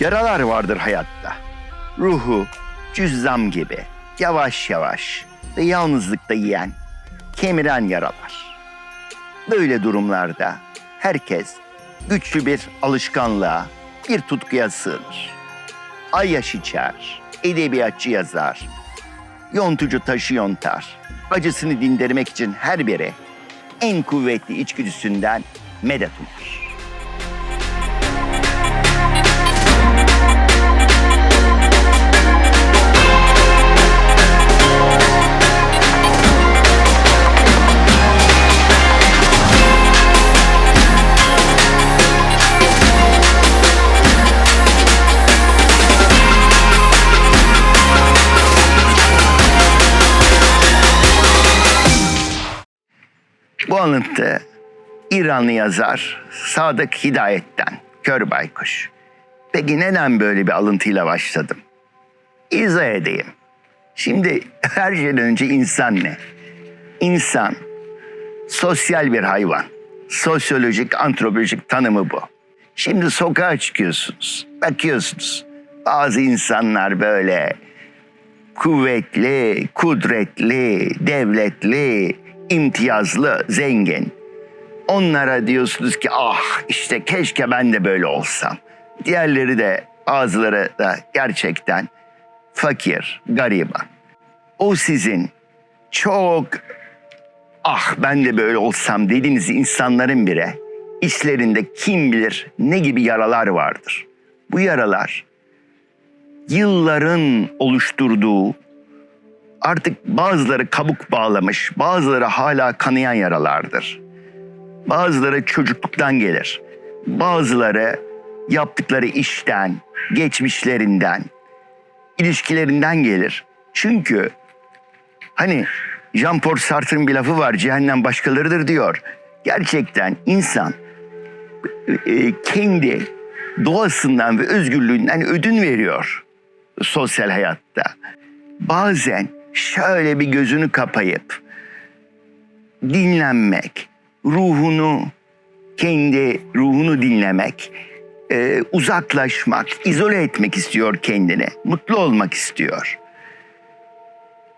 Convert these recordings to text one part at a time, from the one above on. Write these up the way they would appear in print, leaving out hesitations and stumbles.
Yaralar vardır hayatta. Ruhu cüzzam gibi yavaş yavaş ve yalnızlıkta yiyen, kemiren yaralar. Böyle durumlarda herkes güçlü bir alışkanlığa, bir tutkuya sığınır. Ayyaş içer, edebiyatçı yazar, yontucu taşı yontar. Acısını dindirmek için her biri en kuvvetli içgüdüsünden medet umar. Bu alıntı İranlı yazar Sadık Hidayet'ten, Kör Baykuş. Peki neden böyle bir alıntıyla başladım? İzah edeyim. Şimdi her şeyden önce insan ne? İnsan sosyal bir hayvan. Sosyolojik, antropolojik tanımı bu. Şimdi sokağa çıkıyorsunuz, bakıyorsunuz. Bazı insanlar böyle kuvvetli, kudretli, devletli, imtiyazlı, zengin. Onlara diyorsunuz ki ah işte keşke ben de böyle olsam. Diğerleri de bazıları da gerçekten fakir, gariban. O sizin çok ah ben de böyle olsam dediğiniz insanların bile içlerinde kim bilir ne gibi yaralar vardır. Bu yaralar yılların oluşturduğu, artık bazıları kabuk bağlamış, bazıları hala kanayan yaralardır. Bazıları çocukluktan gelir. Bazıları yaptıkları işten, geçmişlerinden, ilişkilerinden gelir. Çünkü hani Jean-Paul Sartre'ın bir lafı var, cehennem başkalarıdır diyor. Gerçekten insan kendi doğasından ve özgürlüğünden ödün veriyor sosyal hayatta. Bazen şöyle bir gözünü kapayıp dinlenmek, kendi ruhunu dinlemek, uzaklaşmak, izole etmek istiyor kendini, mutlu olmak istiyor.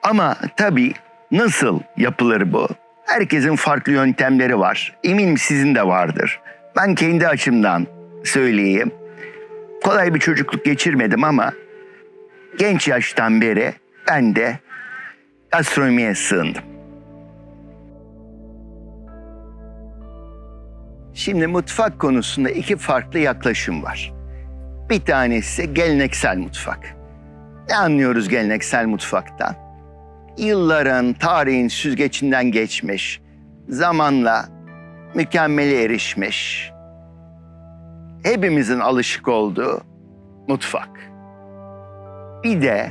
Ama tabii nasıl yapılır bu? Herkesin farklı yöntemleri var. Eminim sizin de vardır. Ben kendi açımdan söyleyeyim. Kolay bir çocukluk geçirmedim ama genç yaştan beri ben de gastronomiye sığındım. Şimdi mutfak konusunda iki farklı yaklaşım var. Bir tanesi geleneksel mutfak. Ne anlıyoruz geleneksel mutfaktan? Yılların, tarihin süzgecinden geçmiş, zamanla mükemmele erişmiş, hepimizin alışık olduğu mutfak. Bir de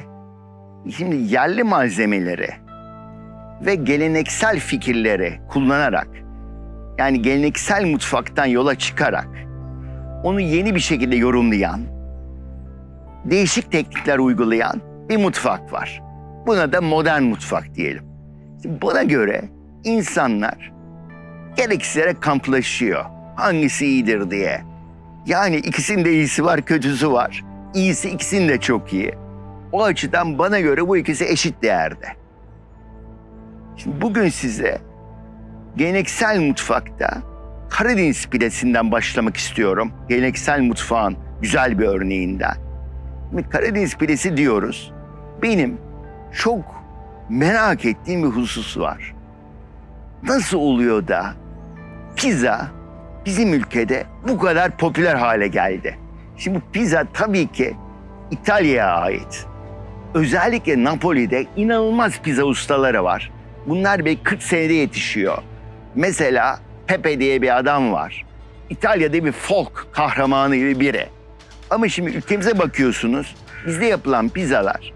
şimdi yerli malzemeleri ve geleneksel fikirleri kullanarak, yani geleneksel mutfaktan yola çıkarak onu yeni bir şekilde yorumlayan, değişik teknikler uygulayan bir mutfak var. Buna da modern mutfak diyelim. Şimdi buna göre insanlar gereksizlere kamplaşıyor. Hangisi iyidir diye. Yani ikisinin de iyisi var, kötüsü var. İyisi ikisinin de çok iyi. O açıdan bana göre bu ikisi eşit değerde. Şimdi bugün size geleneksel mutfakta Karadeniz pidesinden başlamak istiyorum. Geleneksel mutfağın güzel bir örneğinden. Şimdi Karadeniz pidesi diyoruz. Benim çok merak ettiğim bir husus var. Nasıl oluyor da pizza bizim ülkede bu kadar popüler hale geldi? Şimdi bu pizza tabii ki İtalya'ya ait. Özellikle Napoli'de inanılmaz pizza ustaları var. Bunlar belki 40 senede yetişiyor. Mesela Pepe diye bir adam var. İtalya'da bir folk kahramanı gibi biri. Ama şimdi ülkemize bakıyorsunuz, bizde yapılan pizzalar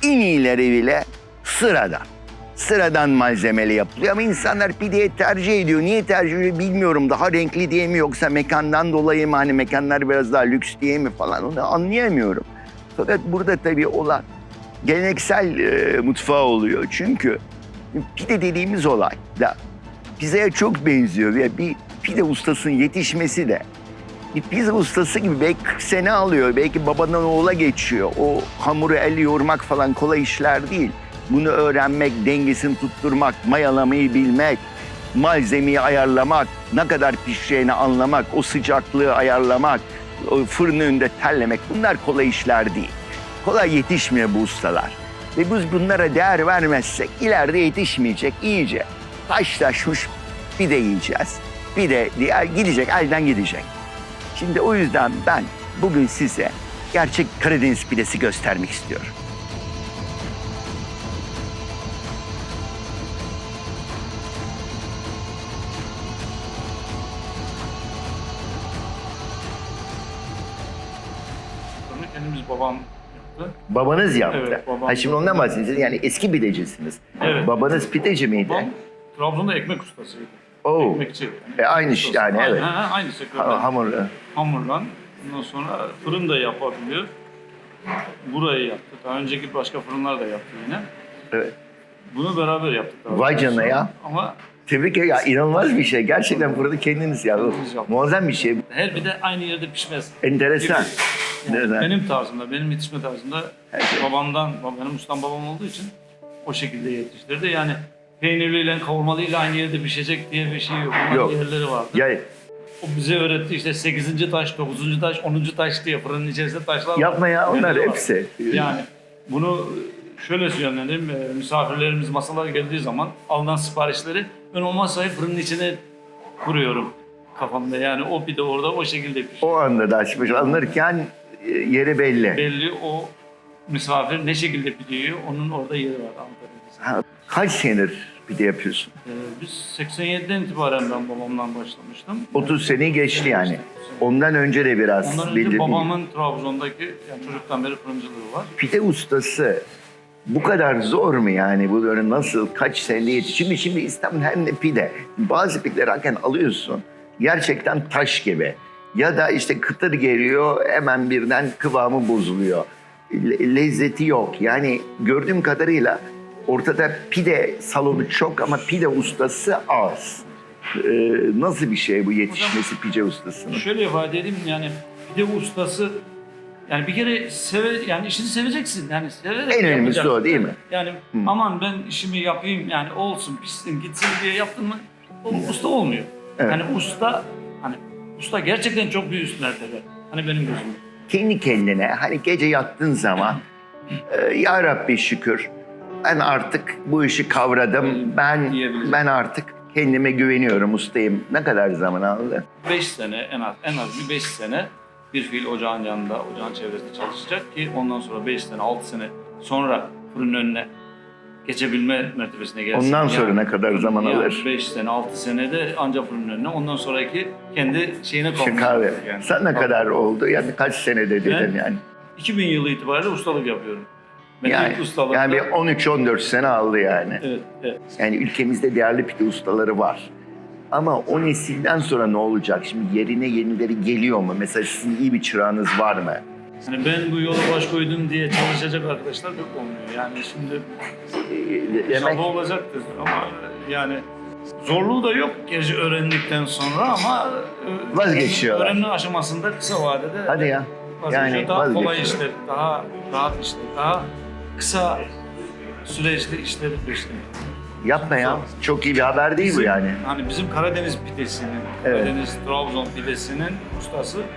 en iyileri bile sıradan. Sıradan malzemeli yapılıyor ama insanlar pideyi tercih ediyor. Niye tercih ediyor bilmiyorum. Daha renkli diye mi yoksa mekandan dolayı mı? Hani mekanlar biraz daha lüks diye mi falan onu anlayamıyorum. Fakat burada tabii olan geleneksel mutfağı oluyor. Çünkü pide dediğimiz olay da pizzaya çok benziyor ve bir pide ustasının yetişmesi de Bir pizza ustası gibi belki 40 sene alıyor. Belki babadan oğula geçiyor. O hamuru el yoğurmak falan kolay işler değil. Bunu öğrenmek, dengesini tutturmak, mayalamayı bilmek, malzemeyi ayarlamak, ne kadar pişeceğini anlamak, o sıcaklığı ayarlamak, o fırın önünde terlemek, bunlar kolay işler değil. Kolay yetişmiyor bu ustalar. Ve biz bunlara değer vermezsek ileride yetişmeyecek, iyice taşlaşmış pide yiyeceğiz. Pide gidecek, elden gidecek. Şimdi o yüzden ben bugün size gerçek Karadeniz pidesi göstermek istiyorum. Kendimiz babam yaptı. Babanız yaptı. Evet, babam Ha şimdi ondan bahsediyorsunuz. Yani eski pidecisiniz. Evet. Babanız pideci miydi? Babam Trabzon'da ekmek ustasıydı. Oo. Ekmekçi. Aynı şey yani, Aynı, evet. aynı sektörden. Hamurlu. Hamurlan. Ondan sonra fırın da yapabiliyor. Burayı yaptı. Daha önceki başka fırınlar da yaptı yine. Evet. Bunu beraber yaptık. Vay canına ya. Ama Tebrik ederim. Ya, inanılmaz bir şey. Gerçekten burada kendiniz ya. Kendiniz yaptınız. Muazzam bir şey. her bir de aynı yerde pişmez. Enteresan. Yani Neden? benim tarzımda, benim yetişme tarzımda babamdan, benim ustam babam olduğu için o şekilde yetiştirdi. Yani peynirliyle, kavurmalıyla aynı yerde pişecek diye bir şey yok. Bunların Yok. yerleri vardı. Yani O bize öğretti işte 8. taş, 9. taş, 10. taş diye fırının içerisinde taşlar var. yapma ya, onlar Yerleri var. hepsi. Yani bunu şöyle söyleyelim, misafirlerimiz masalara geldiği zaman alınan siparişleri ben o masayı fırının içine kuruyorum kafamda. Yani o pide orada o şekilde pişiyor. O anda da açmış. Alınırken yeri belli. Belli o misafir ne şekilde pide yiyor, onun orada yeri var Ankara'da. Ha, kaç senedir pide yapıyorsun? Biz 87'den itibaren ben babamdan başlamıştım. 30 seneyi geçti yani. Ondan önce de biraz Ondan önce belli. babamın Trabzon'daki, yani çocuktan beri fırıncılığı var. Pide ustası bu kadar zor mu yani? Bu böyle nasıl, kaç senede yetişiyor? Şimdi İstanbul hem de pide. Bazı pideleri hakikaten alıyorsun. Gerçekten taş gibi. Ya da işte kıtır geliyor, hemen birden kıvamı bozuluyor. Lezzeti yok. Yani gördüğüm kadarıyla ortada pide salonu çok ama pide ustası az. Nasıl bir şey bu yetişmesi pide ustasının? Şöyle ifade edeyim, yani pide ustası, yani bir kere yani işini seveceksin. Yani severek En önemlisi yapacaksın. o değil mi? Yani aman ben işimi yapayım, yani olsun, pişsin, gitsin diye yaptın mı o usta olmuyor. Evet. Yani usta gerçekten çok bir üst mertebe. Hani benim gözümde. Kendi kendine hani gece yattığın zaman ya Rabbi şükür ben artık bu işi kavradım. Ben artık kendime güveniyorum, ustayım. Ne kadar zaman aldı? 5 sene en az bir 5 sene bir fiil ocağın yanında, ocağın çevresinde çalışacak ki ondan sonra 5 sene, 6 sene sonra fırının önüne geçebilme mertebesine gelsin. Ondan sonra ne kadar zaman alır? 5 sene, 6 senede ancak fırının önüne, ondan sonraki kendi şeyine Şu kalmış. kahve. Yani. Sen ne kadar oldu? Yani kaç senede dedin Ben- yani? 2000 yılı itibariyle ustalık yapıyorum. Ben Yani, ilk ustalıkta... yani bir 13-14 sene aldı yani. Evet, evet. Yani ülkemizde değerli pide ustaları var. Ama o nesilden sonra ne olacak? Şimdi yerine yenileri geliyor mu? Mesela sizin iyi bir çırağınız var mı? Hani ben bu yola baş koydum diye çalışacak arkadaşlar pek olmuyor. Yani şimdi Demek İnşallah olacaktır ama yani zorluğu da yok gerçi öğrendikten sonra ama Vazgeçiyorlar. öğrenme aşamasında kısa vadede hadi ya. vazgeçiyor. Yani Daha kolay vazgeçiyorlar. işler, daha rahat işler, daha kısa süreçli işleri peşleniyor. Yapma ya. Çok iyi bir haber değil bu Bizim- yani. Hani bizim Karadeniz pidesinin, Evet. Karadeniz Trabzon pidesinin ustası yani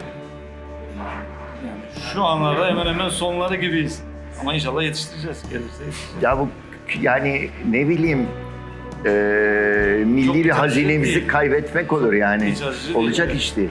şu anlarda hemen hemen sonları gibiyiz. Ama inşallah yetiştireceğiz gelirse. Ya bu yani ne bileyim milli Çok bir iç açıcı hazinemizi değil. kaybetmek olur yani. İç açıcı değil. Olacak iş değil.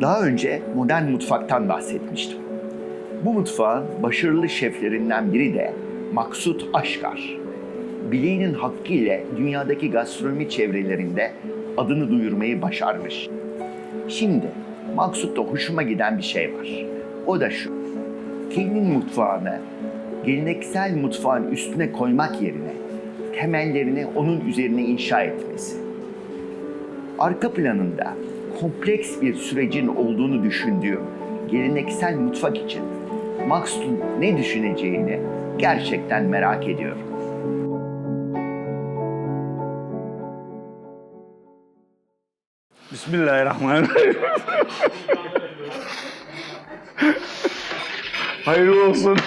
Daha önce modern mutfaktan bahsetmiştim. Bu mutfağın başarılı şeflerinden biri de Maksut Aşkar. Bileğinin hakkıyla dünyadaki gastronomi çevrelerinde adını duyurmayı başarmış. Şimdi Maksut'ta hoşuma giden bir şey var. O da şu. Kendi mutfağını geleneksel mutfağın üstüne koymak yerine temellerini onun üzerine inşa etmesi. Arka planında kompleks bir sürecin olduğunu düşündüğüm geleneksel mutfak için Maksut'un ne düşüneceğini gerçekten merak ediyorum. Bismillahirrahmanirrahim. Hayırlı olsun.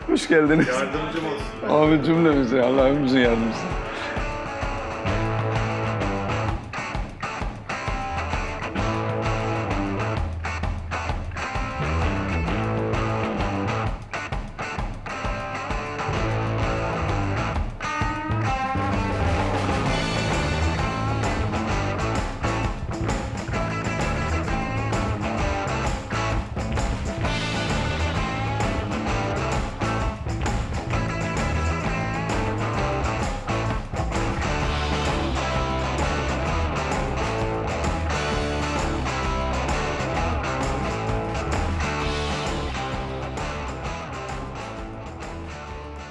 Hoş geldiniz. Yardımcım olsun. Abi cümlemize Allah hepimizin yardımcısı.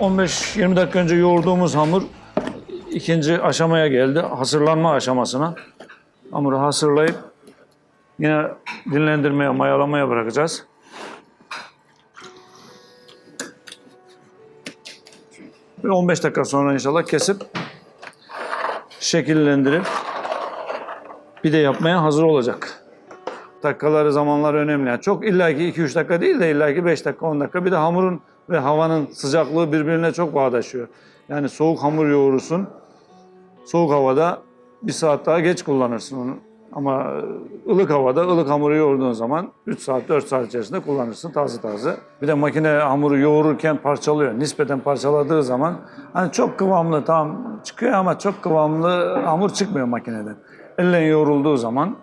...15-20 dakika önce yoğurduğumuz hamur ikinci aşamaya geldi. Hazırlanma aşamasına. Hamuru hazırlayıp yine dinlendirmeye, mayalamaya bırakacağız. Bir 15 dakika sonra inşallah kesip şekillendirip pide yapmaya hazır olacak. Dakikaları, zamanlar önemli. Yani çok illaki 2-3 dakika değil de illaki 5 dakika, 10 dakika. Bir de hamurun ve havanın sıcaklığı birbirine çok bağdaşıyor. Yani soğuk hamur yoğurursun. Soğuk havada 1 saat daha geç kullanırsın onu. Ama ılık havada ılık hamuru yoğurduğun zaman 3 saat, 4 saat içerisinde kullanırsın taze taze. Bir de makine hamuru yoğururken parçalıyor. Nispeten parçaladığı zaman hani çok kıvamlı tam çıkıyor ama çok kıvamlı hamur çıkmıyor makineden. Elle yoğrulduğu zaman,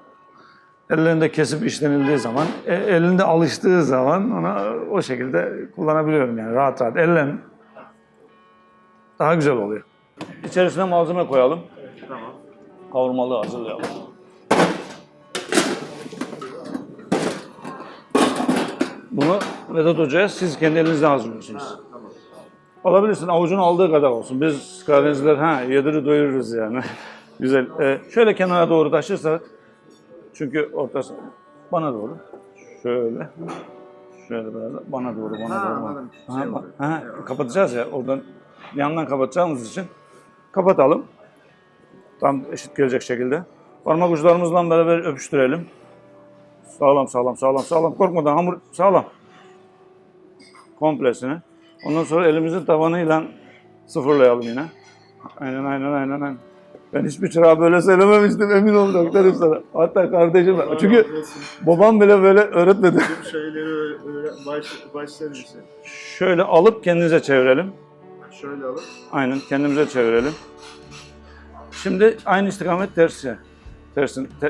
ellerinde kesip işlenildiği zaman, elinde alıştığı zaman ona o şekilde kullanabiliyorum yani rahat rahat. Elle daha güzel oluyor. İçerisine malzeme koyalım. Tamam. Kavurmalığı hazırlayalım. Bunu Vedat Hoca'ya siz kendi elinizle hazırlıyorsunuz. Tamam. Alabilirsin, avucun aldığı kadar olsun. Biz Karadenizliler yedirir doyururuz yani. Güzel. Şöyle kenara doğru taşırsa, çünkü ortası bana doğru. Şöyle. Şöyle biraz bana doğru, bana doğru. Anladım. Kapatacağız ya, oradan yandan kapatacağımız için kapatalım. Tam eşit gelecek şekilde. Parmak uçlarımızla beraber öpüştürelim. Sağlam, sağlam, sağlam, sağlam. Korkmadan hamur sağlam. Komplesini. Ondan sonra elimizin tabanıyla sıfırlayalım yine. Aynen, aynen, aynen, aynen. Ben hiçbir çırağı böyle söylememiştim, emin ol doktorum sana. Hatta kardeşim, çünkü babam bile böyle öğretmedi. Tüm şeyleri başlarım işte. Şöyle alıp kendinize çevirelim. Şöyle alıp. Aynen, kendimize çevirelim. Şimdi aynı istikamet tersi.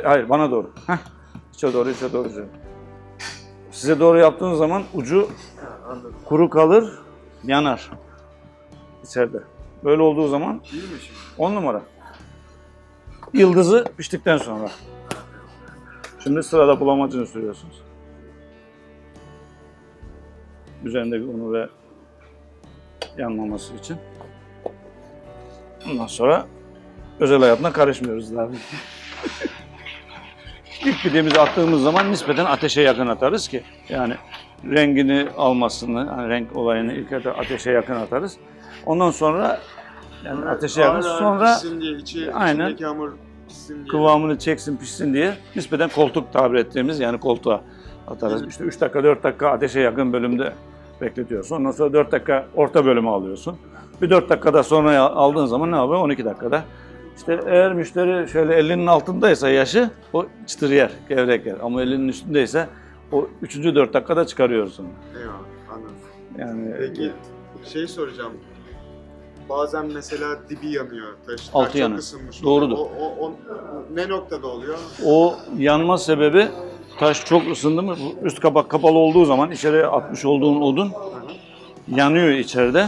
Hayır, bana doğru. Heh. İçe doğru, içe doğru. Size doğru yaptığınız zaman ucu kuru kalır, yanar içeride. Böyle olduğu zaman İyi mi şimdi? 10 numara. Yıldızı piştikten sonra. Şimdi sırada bulamacını sürüyorsunuz. Üzerindeki unu ve yanmaması için. Ondan sonra özel hayatına karışmıyoruz zaten. İlk pidemizi attığımız zaman nispeten ateşe yakın atarız ki yani rengini almasını, yani renk olayını ilk ateşe yakın atarız. Ondan sonra yani ateşe yakın sonra pişsin diye, aynen. içindeki hamur pişsin diye. Kıvamını çeksin, pişsin diye nispeten koltuk tabir ettiğimiz yani koltuğa atarız. Evet. İşte 3 dakika, 4 dakika ateşe yakın bölümde bekletiyorsun. Ondan sonra 4 dakika orta bölümü alıyorsun. Bir 4 dakikada sonra aldığın zaman ne yapıyor? 12 dakikada. İşte eğer müşteri şöyle 50'nin altındaysa yaşı o çıtır yer, gevrek yer. Ama 50'nin üstündeyse o 3. 4 dakikada çıkarıyorsun. Eyvallah, anladım. Yani Peki, şey soracağım. Bazen mesela dibi yanıyor, taş Altı çok yanıyor. ısınmış Doğrudur. oluyor. O ne noktada oluyor? o yanma sebebi taş çok ısındı mı üst kapak kapalı olduğu zaman içeriye atmış olduğun odun yanıyor içeride.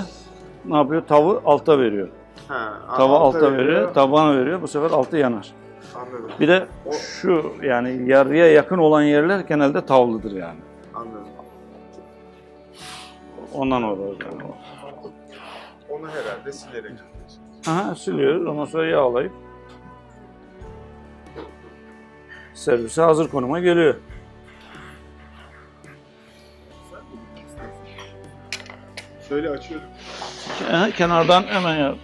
Ne yapıyor? Tavı alta veriyor. Ha, Tava alta veriyor, tabağına veriyor. Bu sefer altı yanar. Anladım. Bir de şu yani yarıya yakın olan yerler genelde tavlıdır yani. Anladım. Ondan olur. Yani. Onu herhalde silerek yapıyorsunuz. Aha, siliyoruz, ondan sonra yağlayıp servise hazır konuma geliyor. Şöyle açıyorum. Kenardan hemen yap.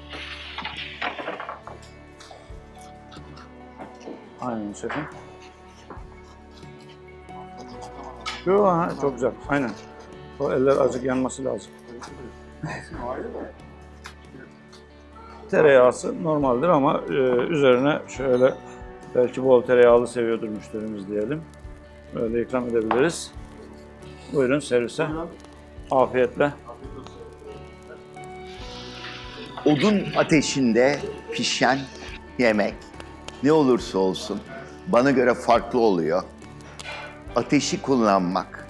Aynen şefim. Yo, aha, çok güzel. Aynen. O eller azıcık yanması lazım. Tereyağısı normaldir ama üzerine şöyle belki bol tereyağlı seviyordur müşterimiz diyelim. Böyle ikram edebiliriz. Buyurun servise. Afiyetle. Odun ateşinde pişen yemek ne olursa olsun bana göre farklı oluyor. Ateşi kullanmak,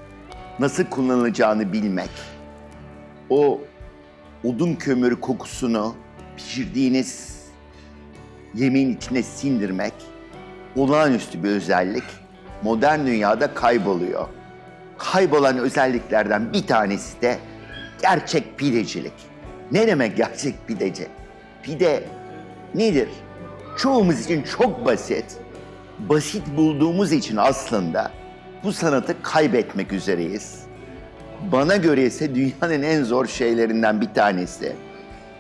nasıl kullanılacağını bilmek, o odun kömürü kokusunu pişirdiğiniz yemeğin içine sindirmek olağanüstü bir özellik. Modern dünyada kayboluyor. Kaybolan özelliklerden bir tanesi de gerçek pidecilik. Ne demek gerçek pideci? Pide nedir? Çoğumuz için çok basit. Basit bulduğumuz için aslında bu sanatı kaybetmek üzereyiz. Bana göre ise dünyanın en zor şeylerinden bir tanesi.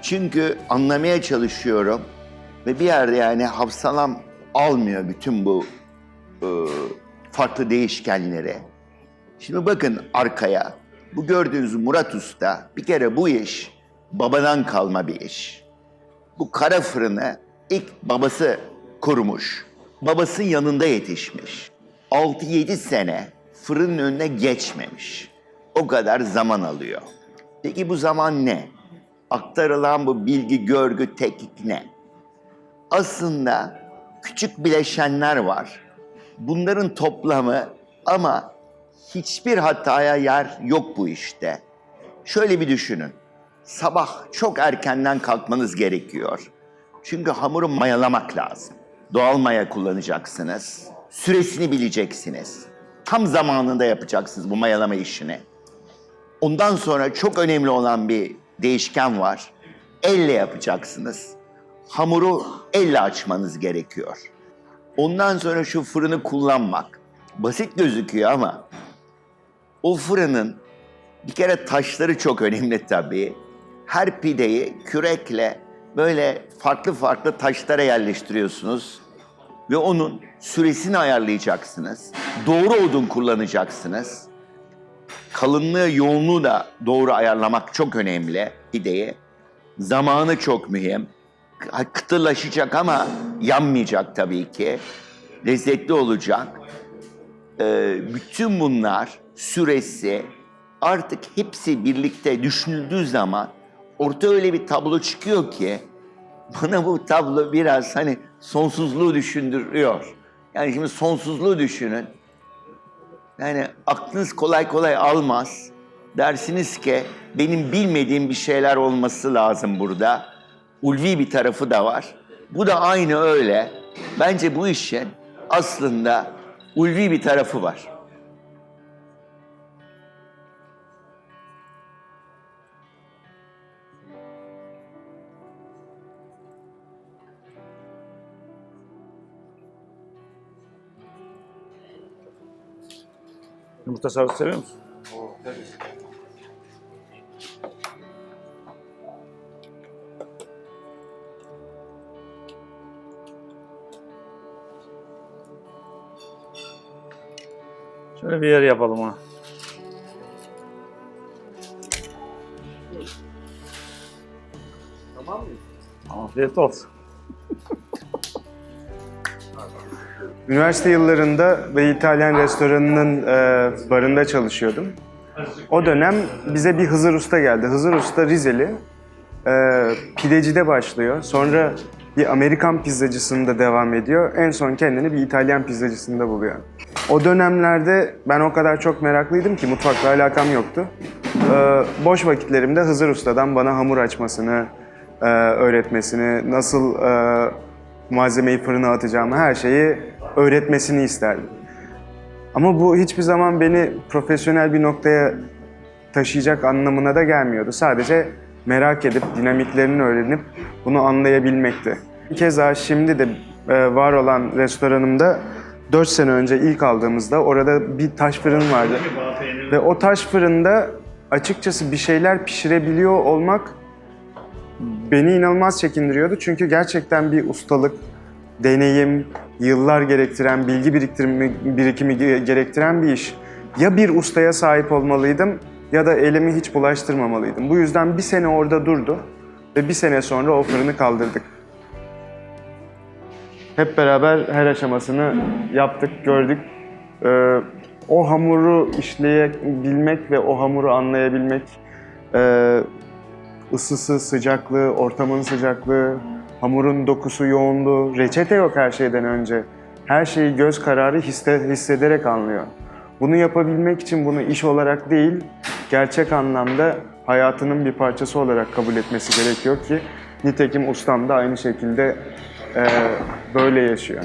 Çünkü anlamaya çalışıyorum ve bir yerde yani hafsalam almıyor bütün bu farklı değişkenleri. Şimdi bakın arkaya. Bu gördüğünüz Murat Usta, bir kere bu iş babadan kalma bir iş. Bu kara fırını ilk babası kurmuş. Babası yanında yetişmiş. 6-7 sene fırının önüne geçmemiş. O kadar zaman alıyor. Peki bu zaman ne? Aktarılan bu bilgi, görgü, teknik ne? Aslında küçük bileşenler var. Bunların toplamı ama hiçbir hataya yer yok bu işte. Şöyle bir düşünün. Sabah çok erkenden kalkmanız gerekiyor. Çünkü hamuru mayalamak lazım. Doğal maya kullanacaksınız. Süresini bileceksiniz. Tam zamanında yapacaksınız bu mayalama işini. Ondan sonra çok önemli olan bir değişken var. Elle yapacaksınız. Hamuru elle açmanız gerekiyor. Ondan sonra şu fırını kullanmak. Basit gözüküyor ama o fırının bir kere taşları çok önemli tabii. Her pideyi kürekle böyle farklı farklı taşlara yerleştiriyorsunuz. Ve onun süresini ayarlayacaksınız. Doğru odun kullanacaksınız. Kalınlığı, yoğunluğu da doğru ayarlamak çok önemli pideyi. Zamanı çok mühim. Kıtırlaşacak ama yanmayacak tabii ki. Lezzetli olacak. Bütün bunlar süresi artık hepsi birlikte düşünüldüğü zaman ortaya öyle bir tablo çıkıyor ki bana bu tablo biraz hani sonsuzluğu düşündürüyor. Yani şimdi sonsuzluğu düşünün. Yani aklınız kolay kolay almaz. Dersiniz ki benim bilmediğim bir şeyler olması lazım burada. Ulvi bir tarafı da var. Bu da aynı öyle. Bence bu işin aslında ulvi bir tarafı var. Yumurta sarısı seviyor musun? Şöyle bir yer yapalım ona. Tamam mı? Afiyet olsun. Üniversite yıllarında ve İtalyan restoranının barında çalışıyordum. O dönem bize bir Hızır Usta geldi. Hızır Usta Rizeli. Pidecide başlıyor. Sonra bir Amerikan pizzacısında devam ediyor. En son kendini bir İtalyan pizzacısında buluyor. O dönemlerde ben o kadar çok meraklıydım ki mutfakla alakam yoktu. Boş vakitlerimde Hızır Usta'dan bana hamur açmasını öğretmesini, nasıl malzemeyi fırına atacağımı, her şeyi öğretmesini isterdim. Ama bu hiçbir zaman beni profesyonel bir noktaya taşıyacak anlamına da gelmiyordu. Sadece merak edip, dinamiklerini öğrenip bunu anlayabilmekti. Keza şimdi de var olan restoranımda 4 sene önce ilk aldığımızda orada bir taş fırın vardı. Ve o taş fırında açıkçası bir şeyler pişirebiliyor olmak beni inanılmaz çekindiriyordu. Çünkü gerçekten bir ustalık, deneyim, yıllar gerektiren, bilgi birikimi gerektiren bir iş. Ya bir ustaya sahip olmalıydım ya da elimi hiç bulaştırmamalıydım. Bu yüzden bir sene orada durdu ve bir sene sonra o fırını kaldırdık. Hep beraber her aşamasını yaptık, gördük. O hamuru işleyebilmek ve o hamuru anlayabilmek, ısısı, sıcaklığı, ortamın sıcaklığı, hamurun dokusu, yoğunluğu, reçete yok her şeyden önce. Her şeyi göz kararı hissederek anlıyor. Bunu yapabilmek için bunu iş olarak değil, gerçek anlamda hayatının bir parçası olarak kabul etmesi gerekiyor ki nitekim ustam da aynı şekilde böyle yaşıyor.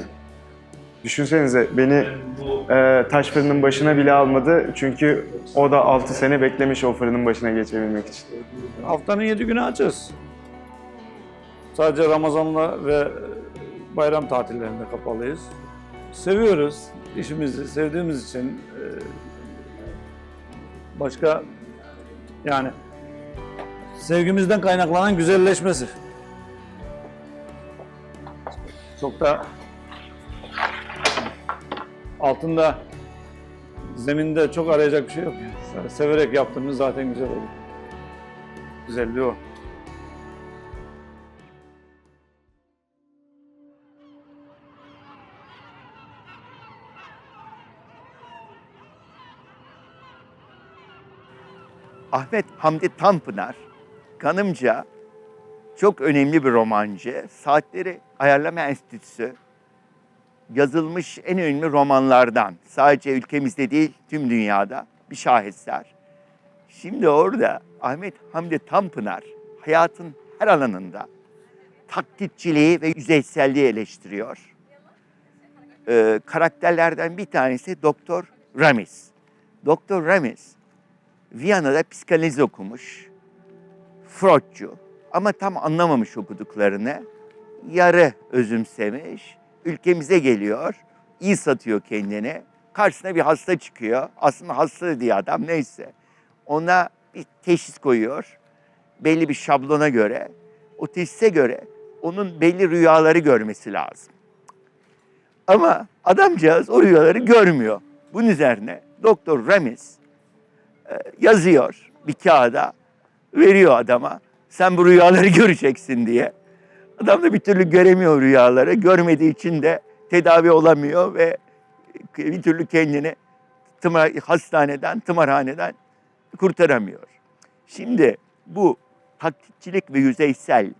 Düşünsenize beni taş fırının başına bile almadı çünkü o da 6 sene beklemiş o fırının başına geçebilmek için. Haftanın 7 günü açız. Sadece Ramazan'la ve bayram tatillerinde kapalıyız. Seviyoruz işimizi, sevdiğimiz için başka yani sevgimizden kaynaklanan güzelleşmesi. Çok da altında, zeminde çok arayacak bir şey yok. Yani severek yaptığımız zaten güzel olur. Güzelliği o. Ahmet Hamdi Tanpınar, kanımca çok önemli bir romancı. Saatleri Ayarlama Enstitüsü yazılmış en önemli romanlardan. Sadece ülkemizde değil, tüm dünyada bir şaheser. Şimdi orada Ahmet Hamdi Tanpınar hayatın her alanında taklitçiliği ve yüzeyselliği eleştiriyor. Karakterlerden bir tanesi Doktor Ramiz. Doktor Ramiz Viyana'da psikanaliz okumuş, Freudcu ama tam anlamamış okuduklarını, yarı özümsemiş, ülkemize geliyor, iyi satıyor kendini, karşısına bir hasta çıkıyor, aslında hasta diye adam neyse, ona bir teşhis koyuyor, belli bir şablona göre, o teşhise göre onun belli rüyaları görmesi lazım. Ama adamcağız o rüyaları görmüyor. Bunun üzerine Doktor Ramiz yazıyor bir kağıda, veriyor adama. Sen bu rüyaları göreceksin diye. Adam da bir türlü göremiyor rüyaları. Görmediği için de tedavi olamıyor ve bir türlü kendini hastaneden, tımarhaneden kurtaramıyor. Şimdi bu taklitçilik ve yüzeysel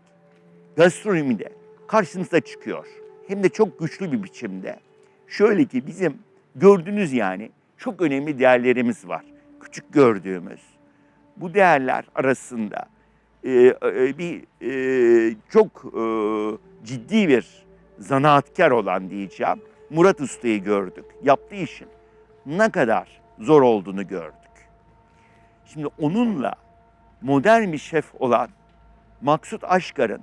gastronomide karşımıza çıkıyor. Hem de çok güçlü bir biçimde. Şöyle ki bizim gördüğünüz yani çok önemli değerlerimiz var. Küçük gördüğümüz. Bu değerler arasında çok ciddi bir zanaatkar olan diyeceğim Murat Usta'yı gördük. Yaptığı işin ne kadar zor olduğunu gördük. Şimdi onunla modern bir şef olan Maksut Aşkar'ın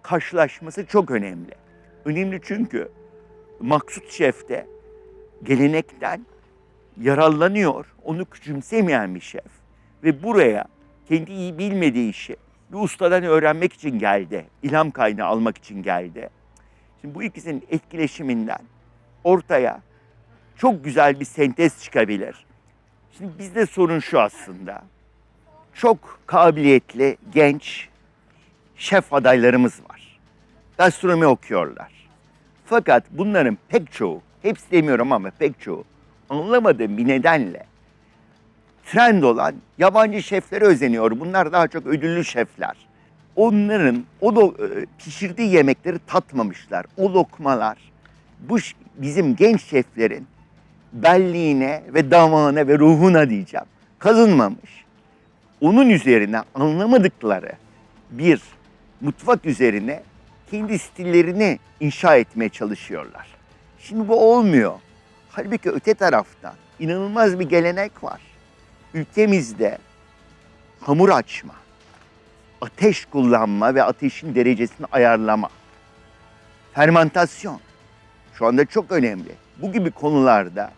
karşılaşması çok önemli. Önemli çünkü Maksut Şef de gelenekten yararlanıyor, onu küçümsemeyen bir şef. Ve buraya kendi iyi bilmediği işi bir ustadan öğrenmek için geldi, ilham kaynağı almak için geldi. Şimdi bu ikisinin etkileşiminden ortaya çok güzel bir sentez çıkabilir. Şimdi bizde sorun şu aslında, çok kabiliyetli genç şef adaylarımız var. Gastronomi okuyorlar. Fakat bunların pek çoğu, hepsi demiyorum ama pek çoğu, anlamadığım bir nedenle trend olan yabancı şeflere özeniyor. Bunlar daha çok ödüllü şefler. Onların pişirdiği yemekleri tatmamışlar. O lokmalar bu bizim genç şeflerin belliğine ve damağına ve ruhuna diyeceğim kazınmamış. Onun üzerine anlamadıkları bir mutfak üzerine kendi stillerini inşa etmeye çalışıyorlar. Şimdi bu olmuyor. Halbuki öte taraftan inanılmaz bir gelenek var. Ülkemizde hamur açma, ateş kullanma ve ateşin derecesini ayarlama, fermantasyon şu anda çok önemli. Bu gibi konularda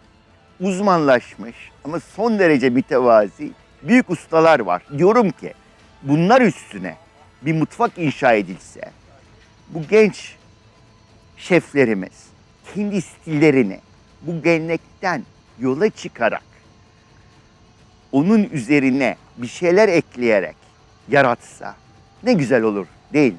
uzmanlaşmış ama son derece mütevazi büyük ustalar var. Diyorum ki bunlar üstüne bir mutfak inşa edilse, bu genç şeflerimiz kendi stillerini bu gelenekten yola çıkarak onun üzerine bir şeyler ekleyerek yaratsa ne güzel olur değil mi?